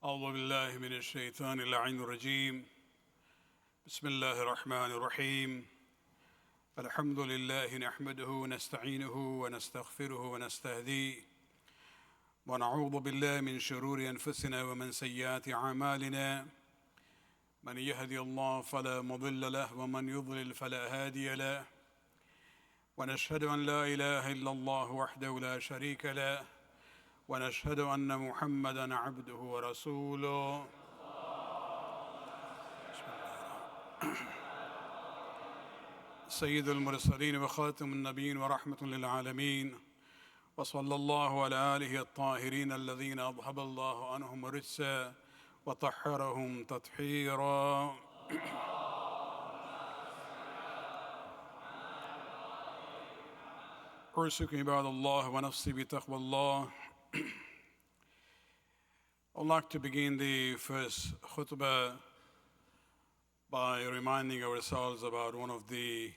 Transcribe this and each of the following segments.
أعوذ بالله من الشيطان اللعين الرجيم بسم الله الرحمن الرحيم الحمد لله نحمده ونستعينه ونستغفره ونستهديه ونعوذ بالله من شرور أنفسنا ومن سيئات أعمالنا من يهدي الله فلا مضل له ومن يضلل فلا هادي له ونشهد أن لا إله إلا الله وحده لا شريك له ونشهد أن محمدًا عبده ورسوله سيد المرسلين وخاتم النبيين ورحمة للعالمين وصلى الله على آله الطاهرين الذين أذهب الله عنهم الرجس وطهرهم تطهيرا أوصيكم عباد الله ونفسي بتقوى الله. I'd like to begin the first khutbah by reminding ourselves about one of the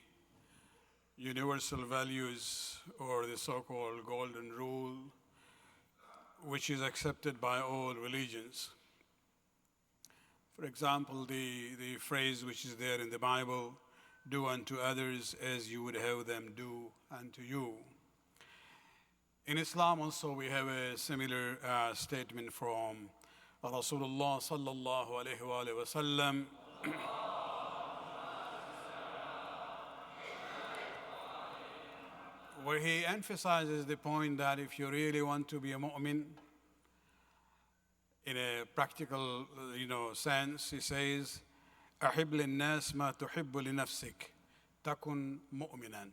universal values, or the so-called golden rule, which is accepted by all religions. For example, the phrase which is there in the Bible, do unto others as you would have them do unto you. In Islam also we have a similar statement from Rasulullah sallallahu alayhi wa sallam. Where he emphasizes the point that if you really want to be a mu'min, in a practical sense, he says, أحب للناس ما تحب لنفسك تكن مؤمنا.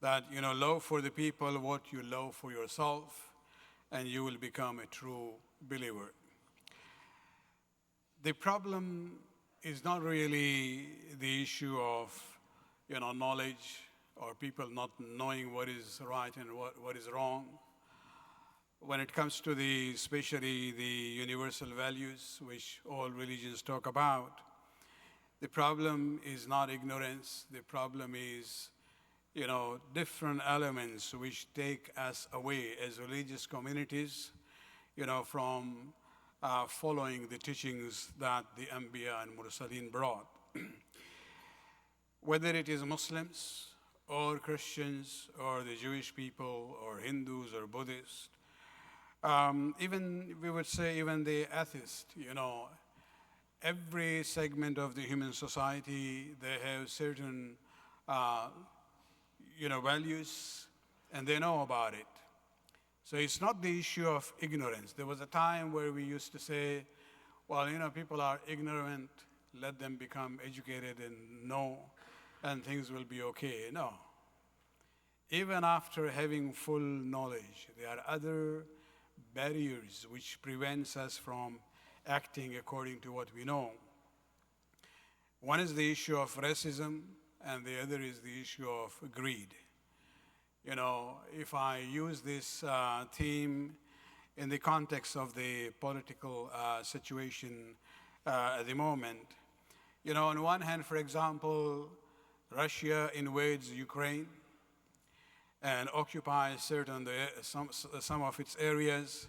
That, love for the people what you love for yourself, and you will become a true believer. The problem is not really the issue of, knowledge, or people not knowing what is right and what is wrong. When it comes to especially the universal values which all religions talk about, the problem is not ignorance. The problem is different elements which take us away as religious communities, from following the teachings that the Anbiya and Mursaleen brought. Whether it is Muslims or Christians or the Jewish people or Hindus or Buddhists, even we would say even the atheists, every segment of the human society, they have certain values, and they know about it. So it's not the issue of ignorance. There was a time where we used to say, well, people are ignorant, let them become educated and know, and things will be okay. No. Even after having full knowledge, there are other barriers which prevents us from acting according to what we know. One is the issue of racism, and the other is the issue of greed. If I use this theme in the context of the political situation at the moment, on one hand, for example, Russia invades Ukraine and occupies some of its areas.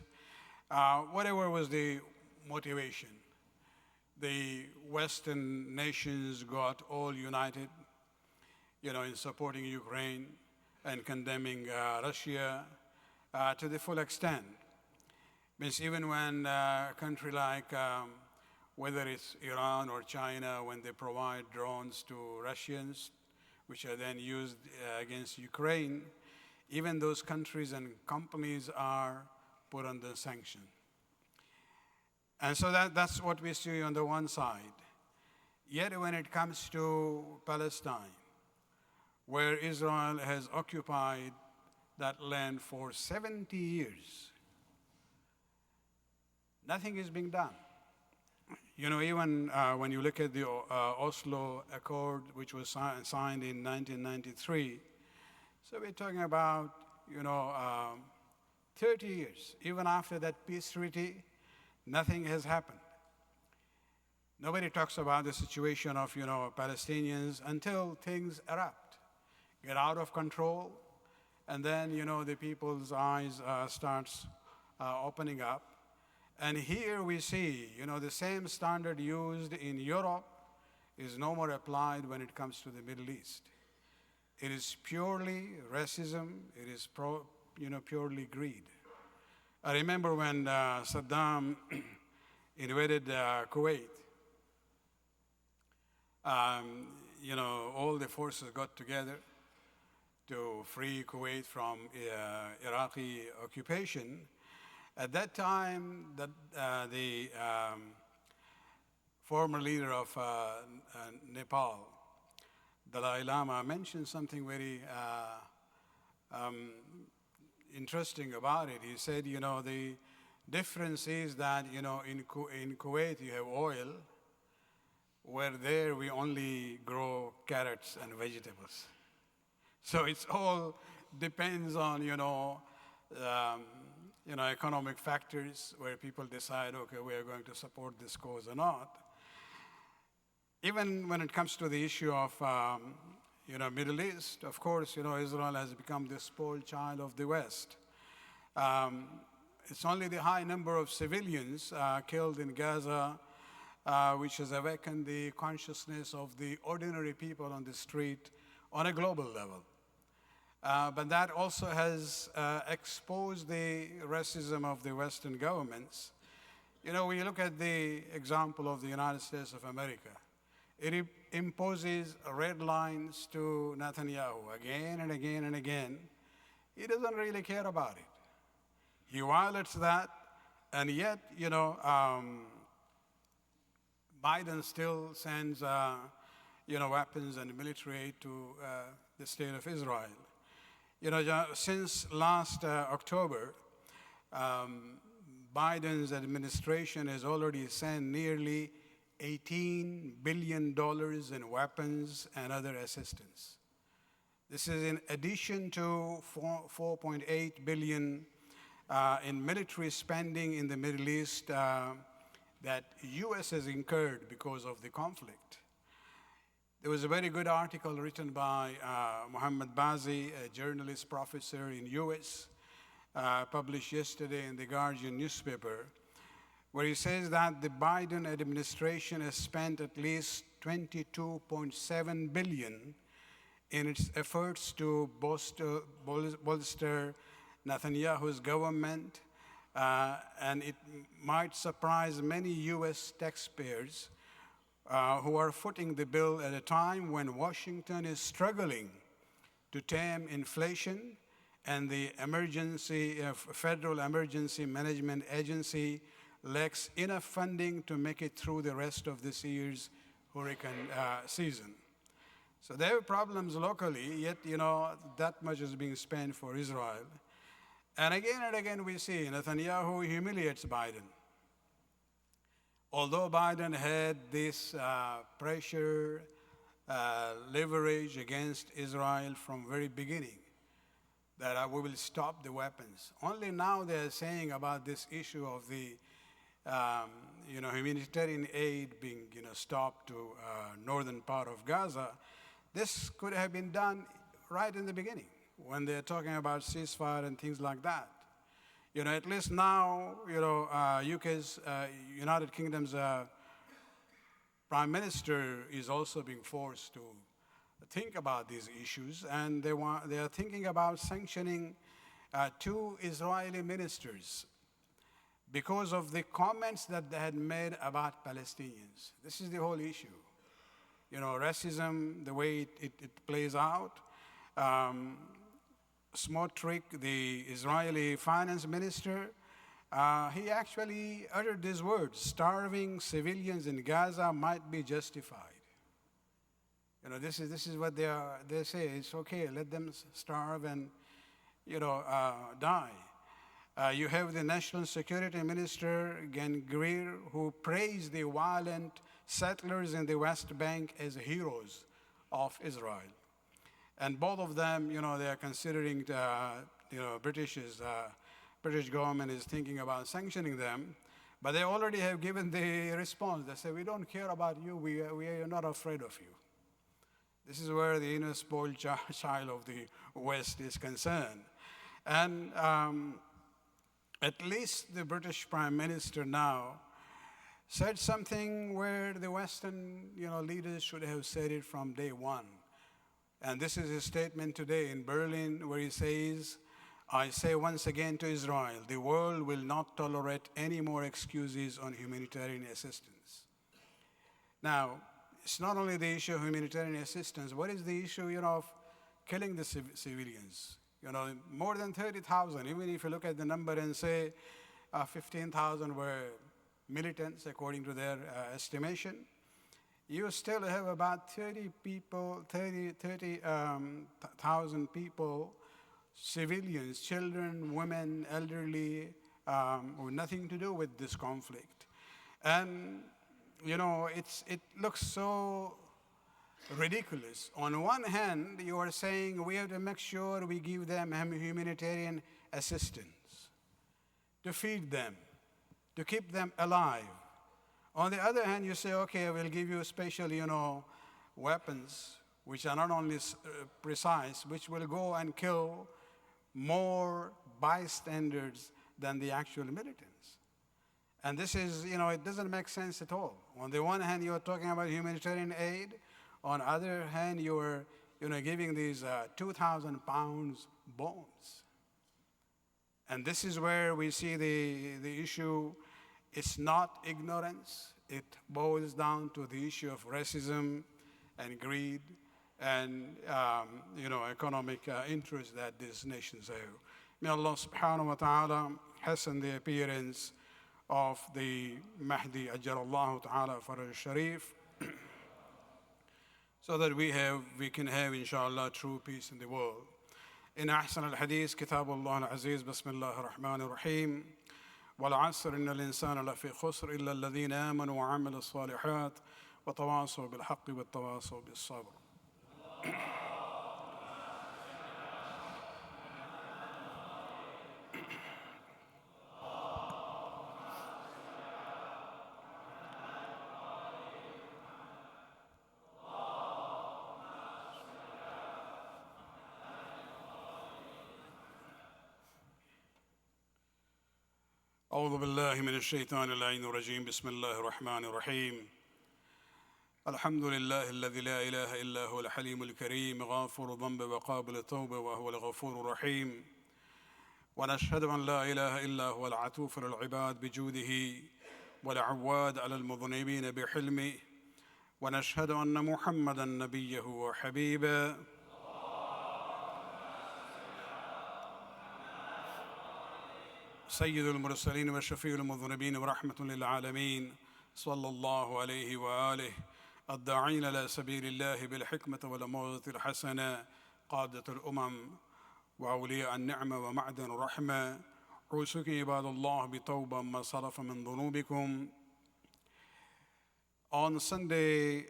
Whatever was the motivation, the Western nations got all united in supporting Ukraine and condemning Russia to the full extent. Means even when a country like, whether it's Iran or China, when they provide drones to Russians, which are then used against Ukraine, even those countries and companies are put under sanction. And so that's what we see on the one side. Yet when it comes to Palestine, where Israel has occupied that land for 70 years, nothing is being done. Even when you look at the Oslo Accord, which was signed in 1993, so we're talking about, 30 years. Even after that peace treaty, nothing has happened. Nobody talks about the situation of, Palestinians until things erupt, get out of control, and then, the people's eyes starts opening up, And here we see, the same standard used in Europe is no more applied when it comes to the Middle East. It is purely racism. It is purely greed. I remember when Saddam invaded Kuwait. All the forces got together to free Kuwait from Iraqi occupation. At that time, the former leader of Nepal, Dalai Lama, mentioned something very interesting about it. He said, the difference is that, in Kuwait you have oil, where there we only grow carrots and vegetables. So it's all depends on, economic factors where people decide, okay, we are going to support this cause or not. Even when it comes to the issue of, Middle East, of course, Israel has become the spoiled child of the West. It's only the high number of civilians killed in Gaza which has awakened the consciousness of the ordinary people on the street on a global level. But that also has exposed the racism of the Western governments. When you look at the example of the United States of America, it imposes red lines to Netanyahu again and again and again. He doesn't really care about it. He violates that, and yet, Biden still sends, weapons and military aid to the state of Israel. Since last October, Biden's administration has already sent nearly $18 billion in weapons and other assistance. This is in addition to $4.8 billion in military spending in the Middle East that U.S. has incurred because of the conflict. There was a very good article written by Mohammed Bazi, a journalist professor in U.S., published yesterday in the Guardian newspaper, where he says that the Biden administration has spent at least $22.7 billion in its efforts to bolster Netanyahu's government, and it might surprise many U.S. taxpayers who are footing the bill at a time when Washington is struggling to tame inflation and the Federal Emergency Management Agency lacks enough funding to make it through the rest of this year's hurricane season. So there are problems locally, yet that much is being spent for Israel. And again we see Netanyahu humiliates Biden. Although Biden had this pressure, leverage against Israel from very beginning, that we will stop the weapons. Only now they're saying about this issue of the humanitarian aid being stopped to northern part of Gaza. This could have been done right in the beginning when they're talking about ceasefire and things like that. At least now, UK's, United Kingdom's Prime Minister is also being forced to think about these issues, and they are thinking about sanctioning 2 Israeli ministers because of the comments that they had made about Palestinians. This is the whole issue. Racism, the way it plays out. Smotrich, the Israeli finance minister, he actually uttered these words: starving civilians in Gaza might be justified. This is what they say. It's okay, let them starve and die. You have the National Security Minister, Ben-Gvir, who praised the violent settlers in the West Bank as heroes of Israel. And both of them, they are considering, British government is thinking about sanctioning them, but they already have given the response. They say, we don't care about you, we are not afraid of you. This is where the inner spoiled child of the West is concerned. And at least the British Prime Minister now said something where the Western leaders should have said it from day one. And this is his statement today in Berlin, where he says, I say once again to Israel, the world will not tolerate any more excuses on humanitarian assistance. Now, it's not only the issue of humanitarian assistance. What is the issue, of killing the civilians? More than 30,000, even if you look at the number and say 15,000 were militants, according to their estimation, you still have about 30,000 people, civilians, children, women, elderly, with nothing to do with this conflict. And, it looks so ridiculous. On one hand, you are saying we have to make sure we give them humanitarian assistance, to feed them, to keep them alive. On the other hand, you say, okay, we'll give you special, weapons, which are not only precise, which will go and kill more bystanders than the actual militants. And this is, it doesn't make sense at all. On the one hand, you're talking about humanitarian aid. On the other hand, you're, giving these 2,000 pounds bombs. And this is where we see the issue. It's not ignorance. It boils down to the issue of racism and greed and, economic interest that these nations have. May Allah subhanahu wa ta'ala hasten the appearance of the Mahdi Ajjalallahu ta'ala Faraj Sharif, so that we can have, inshallah, true peace in the world. إن أحسن الحديث كتاب الله العزيز بسم الله الرحمن الرحيم والعصر إن الإنسان لفي خسر إلا الذين آمنوا وعملوا الصالحات وتواصوا بالحق وتواصوا بالصبر. أعوذ بالله من الشيطان اللعين الرجيم بسم الله الرحمن الرحيم الحمد لله الذي لا إله إلا هو الحليم الكريم غافر ذنب وقابل التوبة وهو الغفور الرحيم ونشهد أن لا إله إلا هو العطوف للعباد بجوده والعواد على المذنبين بحلمه ونشهد أن محمدا نبيه وحبيبه سيد المرسلين وشفيع المذنبين ورحمة للعالمين صلى الله عليه وآله الداعين إلى سبيل الله بالحكمة والموعظة الحسنة قادة الأمم وأولياء النعمة ومعدن الرحمة عوسكم عباد الله بتوبة ما صرف من ذنوبكم. On Sunday,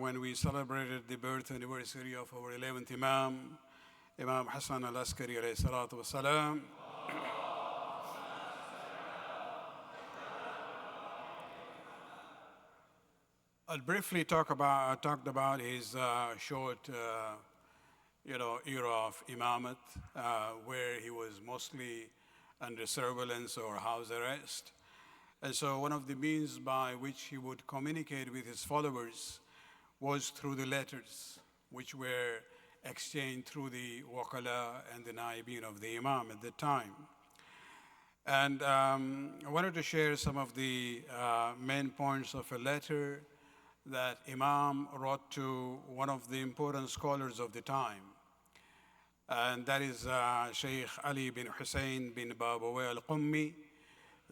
when we celebrated the birth anniversary of our 11th Imam, Imam Hassan al-Askari alayhi salatu wasalam, I'll briefly talked about his short, era of imamate, where he was mostly under surveillance or house arrest. And so one of the means by which he would communicate with his followers was through the letters, which were exchanged through the wakala and the naibin of the imam at the time. And I wanted to share some of the main points of a letter that Imam wrote to one of the important scholars of the time, and that is Sheikh Ali bin Hussein bin Babawayh al-Qummi,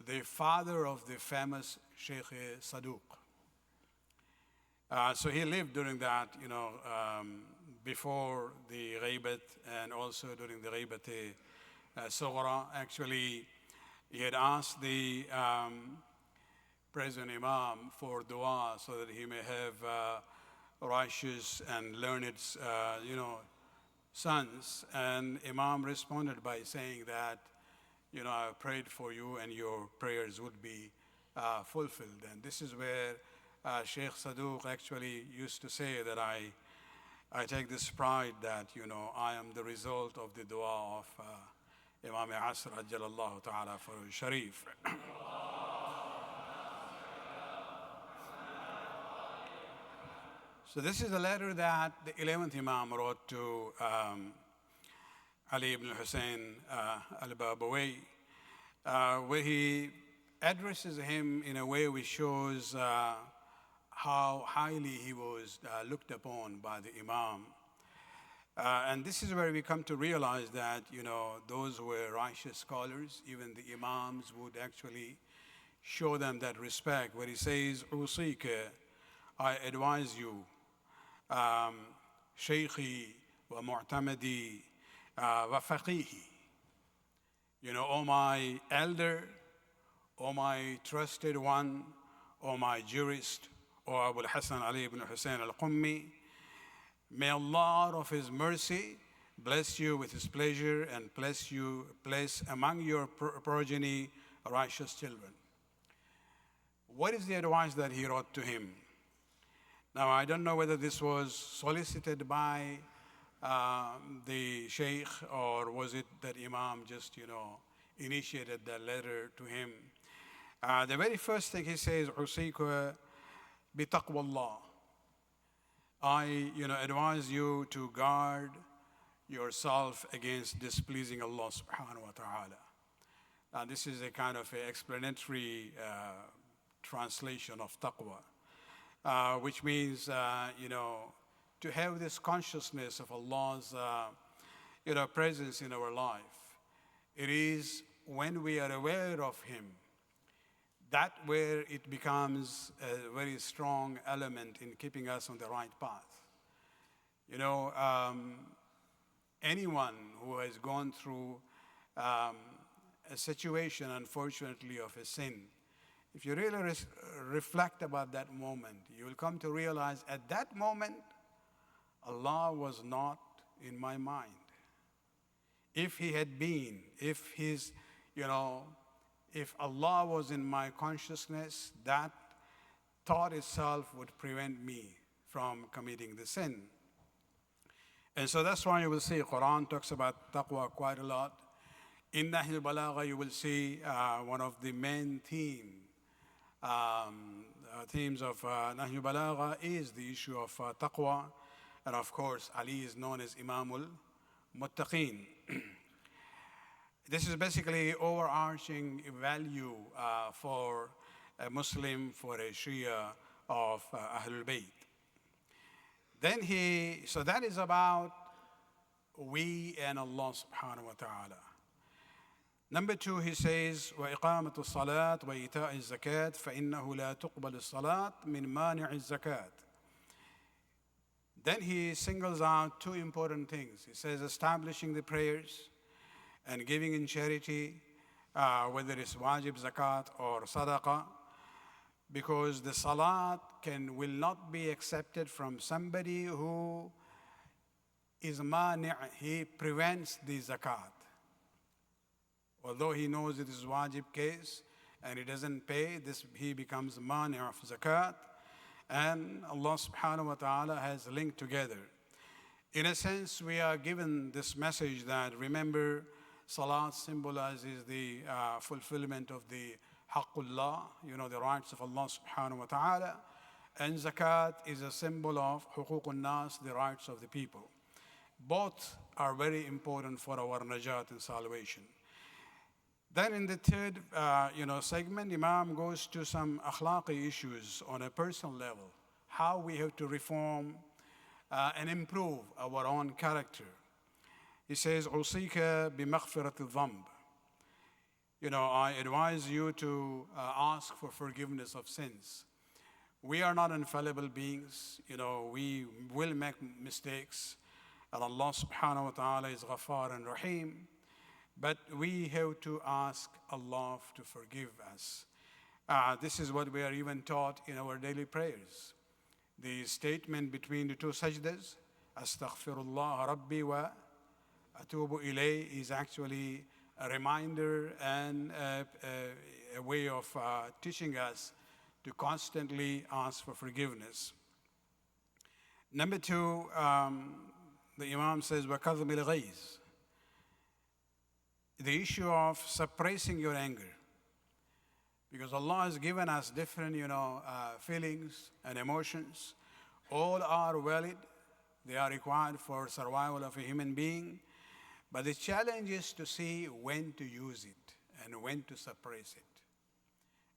the father of the famous Sheikh Saduq. So he lived during that, before the Ghaybat and also during the Ghaybat Sughra. Actually, he had asked the present Imam for dua so that he may have righteous and learned, sons. And Imam responded by saying that, I prayed for you and your prayers would be fulfilled. And this is where Sheikh Saduq actually used to say that I take this pride that, I am the result of the dua of Imam Asr Ajjalallahu Ta'ala for Sharif. So this is a letter that the 11th Imam wrote to Ali ibn Hussein al-Babawayh, where he addresses him in a way which shows how highly he was looked upon by the Imam. And this is where we come to realize that, those who were righteous scholars, even the Imams would actually show them that respect, where he says, "Usika, I advise you, Shaykhi wa Mu'tamadi wa Faqihi." O my elder, O my trusted one, O my jurist, O Abu al-Hasan Ali ibn Hussein al-Qummi, may Allah of His mercy bless you with His pleasure and place among your progeny righteous children. What is the advice that he wrote to him? Now, I don't know whether this was solicited by the Shaykh, or was it that Imam just, initiated that letter to him. The very first thing he says, "Usika bi taqwallah." I, advise you to guard yourself against displeasing Allah subhanahu wa ta'ala. Now, this is a kind of an explanatory translation of taqwa, which means, to have this consciousness of Allah's, presence in our life. It is when we are aware of Him, that where it becomes a very strong element in keeping us on the right path. Anyone who has gone through a situation, unfortunately, of a sin, if you really reflect about that moment, you will come to realize at that moment, Allah was not in my mind. If He had been, if Allah was in my consciousness, that thought itself would prevent me from committing the sin. And so that's why you will see Quran talks about taqwa quite a lot. In Nahj al-Balagha, you will see one of the main themes of Nahj al-Balagha is the issue of taqwa. And of course, Ali is known as Imam al-Muttaqeen. This is basically overarching value for a Muslim, for a Shia of Ahlul Bayt. So that is about we and Allah subhanahu wa ta'ala. Number 2, he says, وَإِقَامَةُ الصَّلَاةِ وَإِيتَاءِ الزَّكَاةِ فَإِنَّهُ لَا تُقْبَلُ الصَّلَاةِ مِنْ مَانِعِ الزَّكَاةِ. Then he singles out 2 important things. He says establishing the prayers and giving in charity, whether it's wajib zakat or sadaqah, because the salat will not be accepted from somebody who is mani', he prevents the zakat. Although he knows it is wajib case and he doesn't pay, he becomes mani' of zakat, and Allah subhanahu wa ta'ala has linked together. In a sense, we are given this message that, remember, salat symbolizes the fulfillment of the haqqullah, the rights of Allah subhanahu wa ta'ala, and zakat is a symbol of huququn nas, the rights of the people. Both are very important for our najat and salvation. Then in the third segment, Imam goes to some akhlaqi issues on a personal level, how we have to reform and improve our own character. He says, "Usika bimaghfirat al-dhanb." I advise you to ask for forgiveness of sins. We are not infallible beings. We will make mistakes. And Allah subhanahu wa ta'ala is Ghaffar and Rahim. But we have to ask Allah to forgive us. This is what we are even taught in our daily prayers. The statement between the 2 sajdas, Astaghfirullah Rabbi wa Atubu ilayh, is actually a reminder and a way of teaching us to constantly ask for forgiveness. Number 2, the Imam says, وَكَظْمِ الْغَيْظِ. the issue of suppressing your anger. Because Allah has given us different, feelings and emotions. All are valid. They are required for survival of a human being. But the challenge is to see when to use it and when to suppress it.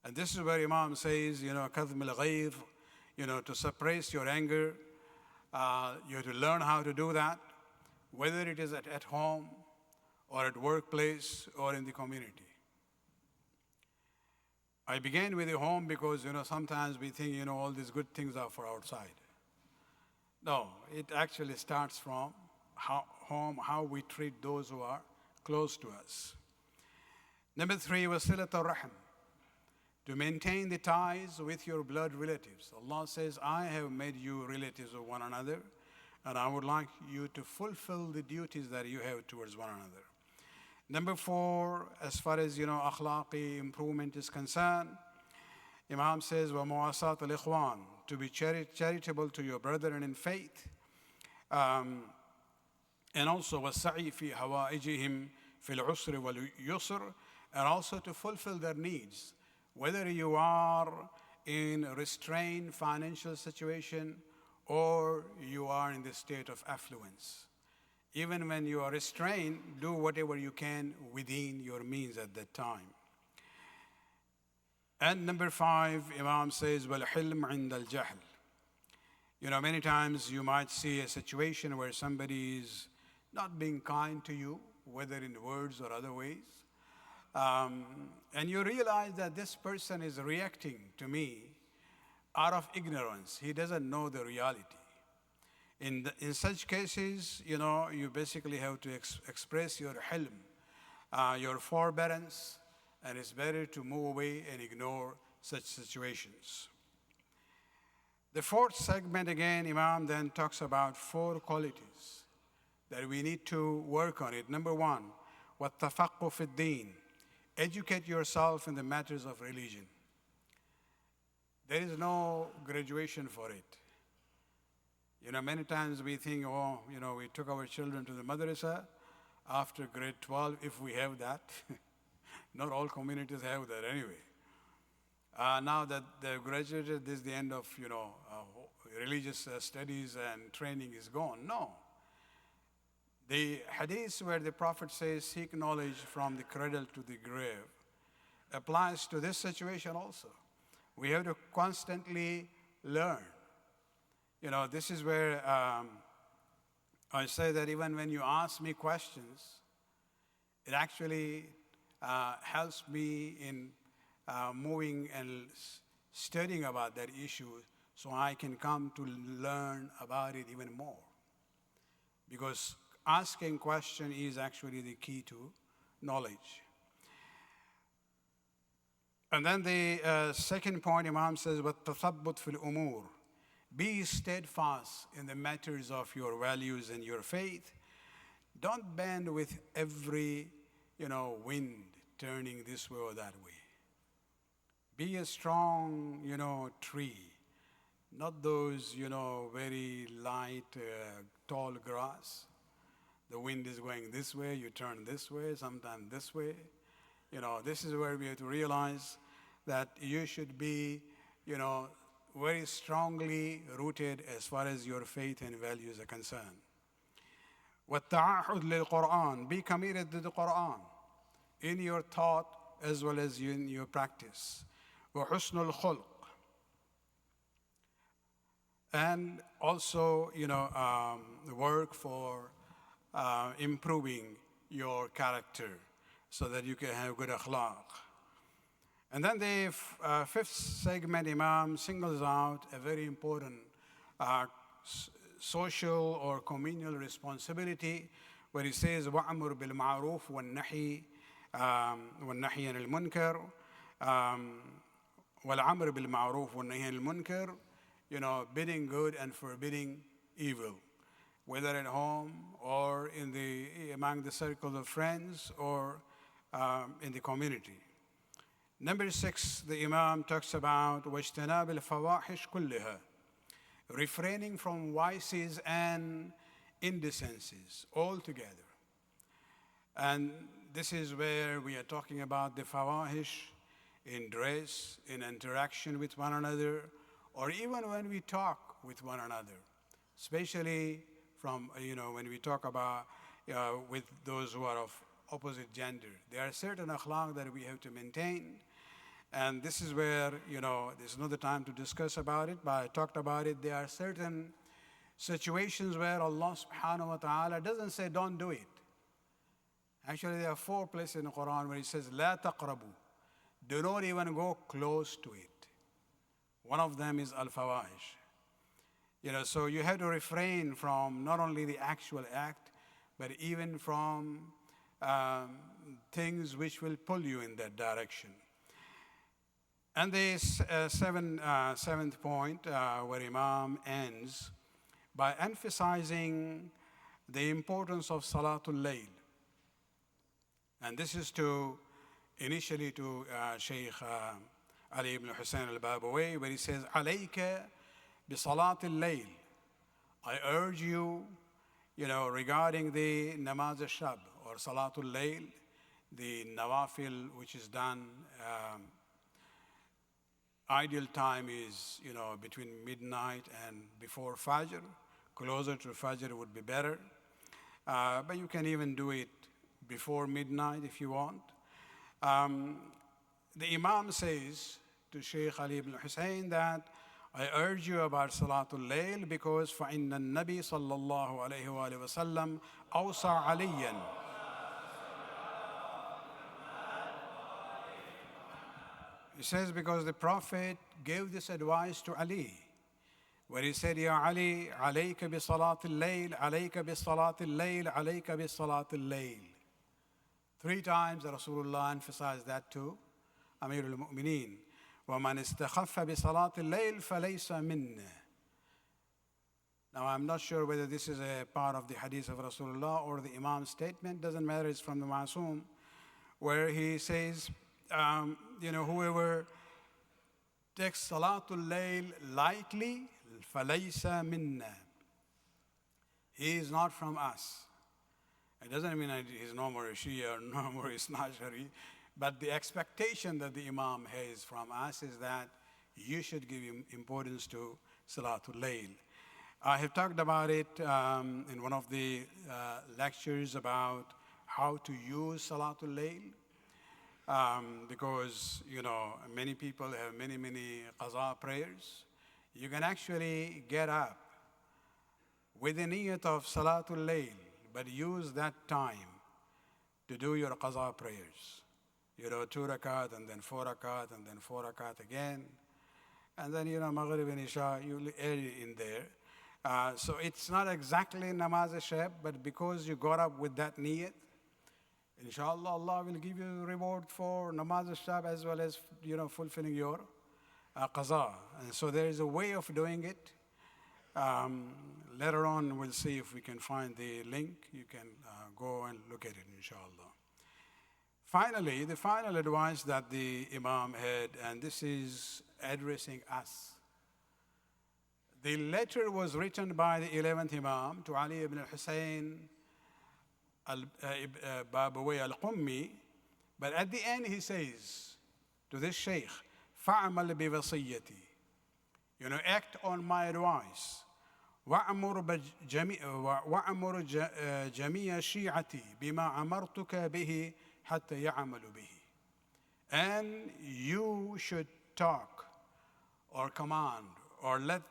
And this is where Imam says, كَظْمِ الْغَيْظِ, to suppress your anger. You have to learn how to do that, whether it is at home or at workplace or in the community. I began with the home because, sometimes we think, all these good things are for outside. No, it actually starts from home, how we treat those who are close to us. Number 3, wasilat al-rahim, to maintain the ties with your blood relatives. Allah says, I have made you relatives of one another, and I would like you to fulfill the duties that you have towards one another. Number 4, as far as, akhlaqi improvement is concerned, Imam says, وَمُوَاسَاةُ الْإِخْوَانِ, to be charitable to your brethren in faith. And also, وَالسَّعِي فِي هَوَائِجِهِمْ فِي الْعُسْرِ وَالْيُسْرِ, and also to fulfill their needs. Whether you are in a restrained financial situation or you are in the state of affluence. Even when you are restrained, do whatever you can within your means at that time. And number 5, Imam says, وَالْحِلْمُ عِنْدَ الْجَهْلِ. Many times you might see a situation where somebody is not being kind to you, whether in words or other ways. And you realize that this person is reacting to me out of ignorance. He doesn't know the reality. In such cases, you basically have to express your hilm, your forbearance, and it's better to move away and ignore such situations. The 4th segment, again, Imam then talks about 4 qualities that we need to work on it. Number 1, وَالتَّفَقُّ فِي الدِّينِ, educate yourself in the matters of religion. There is no graduation for it. Many times we think, we took our children to the madrasa after grade 12, if we have that. Not all communities have that anyway. Now that they've graduated, this is the end of, religious studies and training is gone. No. The hadith where the Prophet says, seek knowledge from the cradle to the grave, applies to this situation also. We have to constantly learn. This is where I say that even when you ask me questions, it actually helps me in moving and studying about that issue so I can come to learn about it even more. Because asking question is actually the key to knowledge. And then the 2nd point, Imam says, وَالتَّثَبُّتْ فِي الْأُمُورِ, be steadfast in the matters of your values and your faith. Don't bend with every, wind turning this way or that way. Be a strong, tree, not those, very light, tall grass. The wind is going this way, you turn this way, sometimes this way. This is where we have to realize that you should be, very strongly rooted as far as your faith and values are concerned. وَالتَّعَاهُدْ لِلْقُرْآنِ, be committed to the Quran in your thought as well as in your practice. وَحُسْنُ الْخُلْقِ, and also, work for improving your character so that you can have good akhlaq. And then the 5th segment, Imam singles out a very important social or communal responsibility where he says, وَأْمُرْ بِالْمَعْرُوفِ وَالنَّهِي عَنِ الْمُنْكَرِ وَالْأَمْرِ بِالْمَعْرُوفِ وَالنَّهِي عَنِ الْمُنْكَرِ, bidding good and forbidding evil, whether at home or among the circles of friends or in the community. Number 6, the Imam talks about وَاجْتِنَابِ الْفَوَاحِشِ كُلِّهَا, refraining from vices and indecencies altogether. And this is where we are talking about the fawahish in dress, in interaction with one another, or even when we talk with one another, especially from, when we talk about with those who are of opposite gender. There are certain akhlaq that we have to maintain. And this is where, there's not the time to discuss about it, but I talked about it. There are certain situations where Allah subhanahu wa ta'ala doesn't say don't do it. Actually, there are 4 places in the Quran where He says, La taqrabu. Do not even go close to it. One of them is al-fawahish. So you have to refrain from not only the actual act, but even from things which will pull you in that direction. And the seventh point, where Imam ends by emphasizing the importance of Salatul Layl. And this is initially to Shaykh Ali ibn Hussein al-Babawi, where he says, Alayka bi Salatul Layl. I urge you, regarding the Namaz al-Shab or Salatul Layl, the Nawafil which is done. Ideal time is, between midnight and before Fajr. Closer to Fajr would be better. But you can even do it before midnight if you want. The Imam says to Shaykh Ali ibn Hussein that I urge you about Salatul Layl because فَإِنَّ النَّبِي صلى الله عليه وآله وسلم أوصى عليا. He says because the Prophet gave this advice to Ali, where he said, Ya Ali, alayka bi salatil layl, alayka bi salatil layl, alayka bi salatil layl. 3 times Rasulullah emphasized that too. Amirul Mu'mineen. وَمَنْ اسْتَخَفَّ بِصَلَاةِ اللَّيْلِ فَلَيْسَ مِنَّ. Now I'm not sure whether this is a part of the hadith of Rasulullah or the Imam's statement. Doesn't matter, it's from the Ma'soom, where he says, whoever takes Salatul Layl lightly, فَلَيْسَ مِنَّا. He is not from us. It doesn't mean that he's no more a Shia or no more Isnashari, but the expectation that the Imam has from us is that you should give importance to Salatul Layl. I have talked about it in one of the lectures about how to use Salatul Layl. Because, many people have many qaza prayers. You can actually get up with the niyat of Salatul Layl, but use that time to do your qaza prayers. 2 rakat and then 4 rakat and then 4 rakat again. And then, Maghrib and Isha, you add it in there. So it's not exactly namaz al-shab, but because you got up with that niyat, inshallah, Allah will give you reward for namaz al-shab as well as, fulfilling your qaza. And so there is a way of doing it. Later on, we'll see if we can find the link. You can go and look at it, inshallah. Finally, the final advice that the Imam had, and this is addressing us. The letter was written by the 11th Imam to Ali ibn Hussein al-Babawi al-Qummi, but at the end he says to this Shaykh, فَعْمَلْ بِوَصِيَّتِي. Act on my advice. وَأْمُرْ جَمِيعَ شِيعَتِي بِمَا أَمَرْتُكَ بِهِ حَتَّى يَعْمَلُ بِهِ. And you should talk or command or let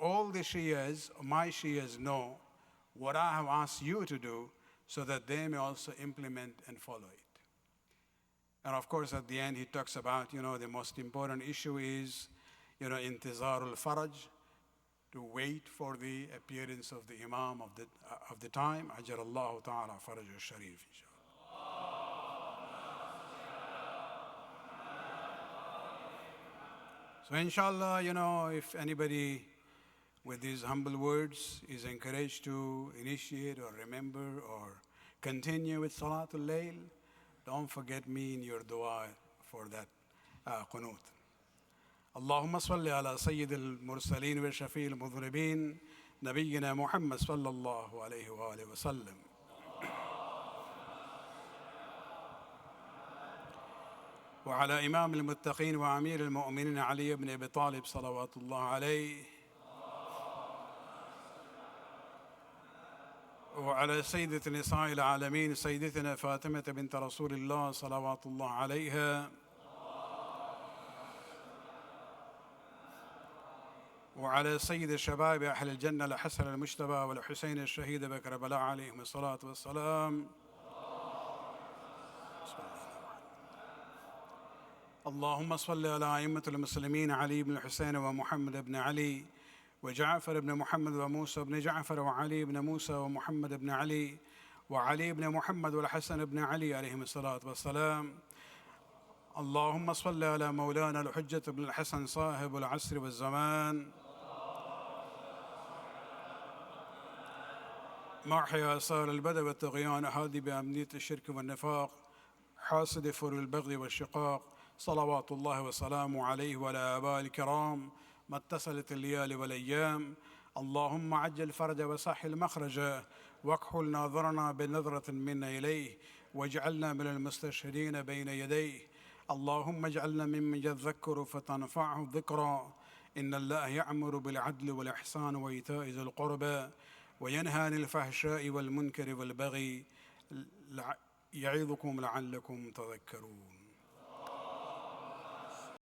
all the Shias, my Shias, know what I have asked you to do so that they may also implement and follow it. And of course, at the end, he talks about, the most important issue is, intizarul faraj, to wait for the appearance of the Imam of the time. Ajarallahu ta'ala faraj al-sharif, inshallah. So inshallah, if anybody with these humble words is encouraged to initiate or remember or continue with Salatul Layl, don't forget me in your dua for that qunut. اللهم صل على سيد المرسلين وشفيع المذنبين نبينا محمد صلى الله عليه وآله وسلم. وعلى إمام المتقين وأمير المؤمنين علي بن أبي طالب صلوات الله عليه، وعلى سيدة نساء العالمين سيدتنا فاطمة بنت رسول الله صلوات الله عليها، وعلى سيد شباب أهل الجنة الحسن المجتبى والحسين الشهيد بكربلاء عليهم الصلاة والسلام. اللهم صل على أئمة المسلمين علي بن الحسين ومحمد بن علي وجعفر بن محمد وموسى بن جعفر وعلي بن موسى ومحمد بن علي وعلي بن محمد والحسن بن علي عليهم الصلاة والسلام. اللهم صل على مولانا الحجة بن الحسن صاحب العصر والزمان، محيا آثار البدء والطغيان، هادي بأمنية الشرك والنفاق، حاسد فر البغي والشقاق، صلوات الله وسلامه عليه وعلى آبائه الكرام ما اتصلت الليالي والأيام. اللهم عجل فرجه وسهل مخرجه، واكحل ناظرنا بنظرة منا إليه، واجعلنا من المستشهدين بين يديه. اللهم اجعلنا ممن يذكر فتنفعه الذكرى. إن الله يأمر بالعدل والإحسان وإيتاء ذي القربى وينهى عن الفحشاء والمنكر والبغي يعظكم لعلكم تذكرون.